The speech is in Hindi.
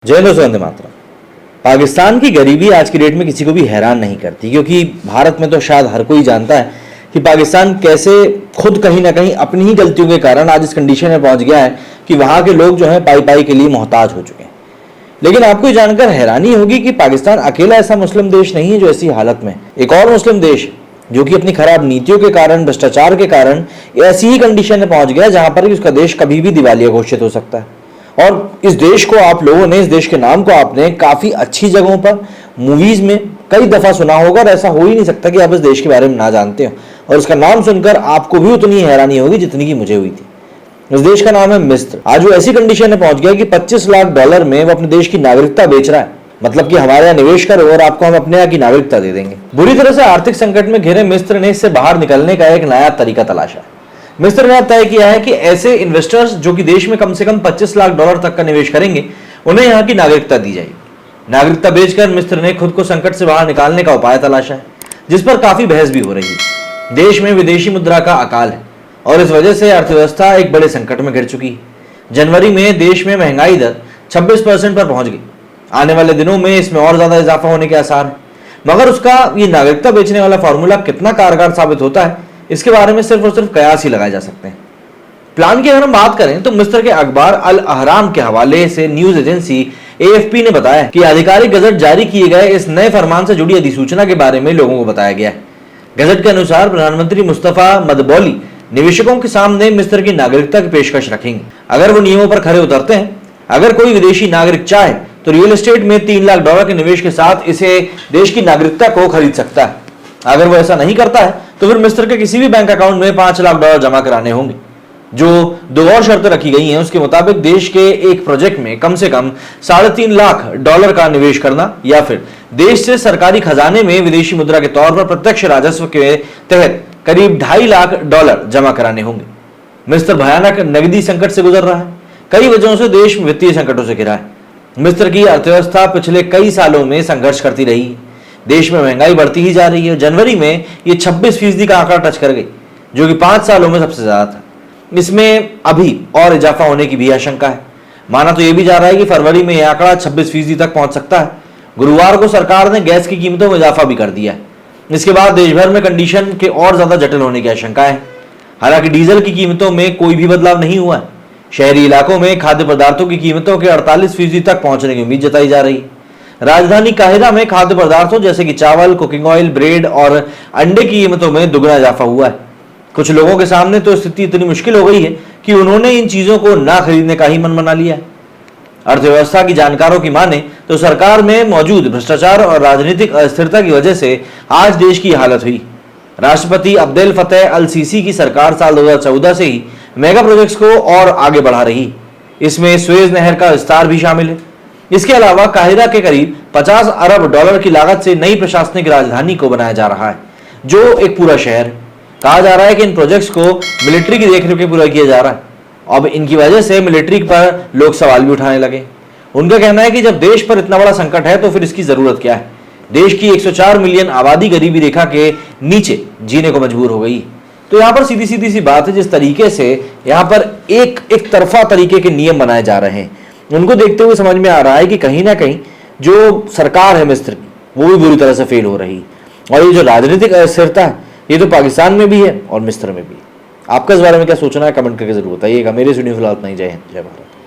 जय दोस्तों, वंदे मातरम। पाकिस्तान की गरीबी आज की डेट में किसी को भी हैरान नहीं करती, क्योंकि भारत में तो शायद हर कोई जानता है कि पाकिस्तान कैसे खुद कहीं ना कहीं अपनी ही गलतियों के कारण आज इस कंडीशन में पहुंच गया है कि वहां के लोग जो है पाई पाई के लिए मोहताज हो चुके हैं। लेकिन आपको ये जानकर हैरानी होगी कि पाकिस्तान अकेला ऐसा मुस्लिम देश नहीं है जो ऐसी हालत में। एक और मुस्लिम देश जो कि अपनी खराब नीतियों के कारण, भ्रष्टाचार के कारण ऐसी ही कंडीशन में पहुंच गया जहां पर उसका देश कभी भी दिवालिया घोषित हो सकता है। और इस देश को आप लोगों ने, इस देश के नाम को आपने काफी अच्छी जगहों पर, मूवीज में कई दफा सुना होगा, और ऐसा हो ही नहीं सकता कि आप इस देश के बारे में ना जानते हो। और उसका नाम सुनकर आपको भी उतनी हैरानी होगी जितनी की मुझे हुई थी। इस देश का नाम है मिस्र। आज वो ऐसी कंडीशन में पहुंच गया कि $25 लाख में वो अपने देश की नागरिकता बेच रहा है। मतलब कि हमारे यहाँ निवेश करो और आपको हम अपने यहाँ की नागरिकता दे देंगे। बुरी तरह से आर्थिक संकट में घिरे मिस्र ने इससे बाहर निकलने का एक नया तरीका तलाशा है। मिस्र ने तय किया है कि ऐसे इन्वेस्टर्स जो कि देश में कम से कम $25 लाख तक का निवेश करेंगे, उन्हें यहाँ की नागरिकता दी जाएगी। नागरिकता बेचकर मिस्र ने खुद को संकट से बाहर निकालने का उपाय तलाशा है, जिस पर काफी बहस भी हो रही है। देश में विदेशी मुद्रा का अकाल है और इस वजह से अर्थव्यवस्था एक बड़े संकट में घिर चुकी है। जनवरी में देश में महंगाई दर 26% पर पहुंच गई। आने वाले दिनों में इसमें और ज्यादा इजाफा होने के आसार है। मगर उसका ये नागरिकता बेचने वाला फॉर्मूला कितना कारगर साबित होता है, इसके बारे में सिर्फ और सिर्फ कयास ही लगाए जा सकते हैं। प्लान की अगर हम बात करें तो मिस्र के अखबार अल अहराम के हवाले से न्यूज एजेंसी AFP ने बताया कि आधिकारिक गजट जारी किए गए इस नए फरमान से जुड़ी अधिसूचना के बारे में लोगों को बताया गया है। गजट के अनुसार प्रधानमंत्री मुस्तफा मदबौली निवेशकों के सामने मिस्र की नागरिकता की पेशकश रखेंगे अगर वो नियमों पर खरे उतरते हैं। अगर कोई विदेशी नागरिक चाहे तो रियल एस्टेट में $3 लाख के निवेश के साथ इसे देश की नागरिकता को खरीद सकता है। अगर वो ऐसा नहीं करता है तो फिर मिस्र के किसी भी बैंक अकाउंट में $5 लाख जमा कराने होंगे। जो दो और शर्तें रखी गई हैं उसके मुताबिक देश के एक प्रोजेक्ट में कम से कम $3.5 लाख का निवेश करना, या फिर देश से सरकारी खजाने में विदेशी मुद्रा के तौर पर प्रत्यक्ष राजस्व के तहत करीब $2.5 लाख जमा कराने होंगे। मिस्र भयानक नकदी संकट से गुजर रहा है। कई वजहों से देश वित्तीय संकटों से घिरा है। मिस्र की अर्थव्यवस्था पिछले कई सालों में संघर्ष करती रही है। देश में महंगाई बढ़ती ही जा रही है। जनवरी में ये 26% का आंकड़ा टच कर गई, जो कि 5 सालों में सबसे ज्यादा था। इसमें अभी और इजाफा होने की भी आशंका है। माना तो यह भी जा रहा है कि फरवरी में यह आंकड़ा 26% तक पहुंच सकता है। गुरुवार को सरकार ने गैस की कीमतों में इजाफा भी कर दिया है। इसके बाद देश भर में कंडीशन के और ज्यादा जटिल होने की आशंका है। हालांकि डीजल की कीमतों में कोई भी बदलाव नहीं हुआ है। शहरी इलाकों में खाद्य पदार्थों की कीमतों के 48% तक पहुंचने की उम्मीद जताई जा रही है। राजधानी काहिरा में खाद्य पदार्थों जैसे कि चावल, कुकिंग ऑयल, ब्रेड और अंडे की कीमतों में दुगना इजाफा हुआ है। कुछ लोगों के सामने तो स्थिति इतनी मुश्किल हो गई है कि उन्होंने इन चीजों को ना खरीदने का ही मन बना लिया है। अर्थव्यवस्था की जानकारों की माने तो सरकार में मौजूद भ्रष्टाचार और राजनीतिक अस्थिरता की वजह से आज देश की हालत हुई। राष्ट्रपति अब्देल फतेह अल सीसी की सरकार साल 2014 से ही मेगा प्रोजेक्ट्स को और आगे बढ़ा रही। इसमें स्वेज नहर का विस्तार भी शामिल है। इसके अलावा काहिरा के करीब $50 अरब की लागत से नई प्रशासनिक राजधानी को बनाया जा रहा है, जो एक पूरा शहर है। कहा जा रहा है कि इन प्रोजेक्ट्स को मिलिट्री की देखरेख में पूरा किया जा रहा है। अब इनकी वजह से मिलिट्री पर लोग सवाल भी उठाने लगे। उनका कहना है कि जब देश पर इतना बड़ा संकट है तो फिर इसकी जरूरत क्या है। देश की 104 मिलियन आबादी गरीबी रेखा के नीचे जीने को मजबूर हो गई। तो यहाँ पर सीधी सीधी सी बात है, जिस तरीके से यहाँ पर एक तरफा तरीके के नियम बनाए जा रहे हैं, उनको देखते हुए समझ में आ रहा है कि कहीं ना कहीं जो सरकार है मिस्र की, वो भी बुरी तरह से फेल हो रही है। और ये जो राजनीतिक अस्थिरता है, ये तो पाकिस्तान में भी है और मिस्र में भी है। आपका इस बारे में क्या सोचना है, कमेंट करके जरूर बताइएगा। मेरे वीडियो फिलहाल इतना ही। जय हिंद, जय भारत।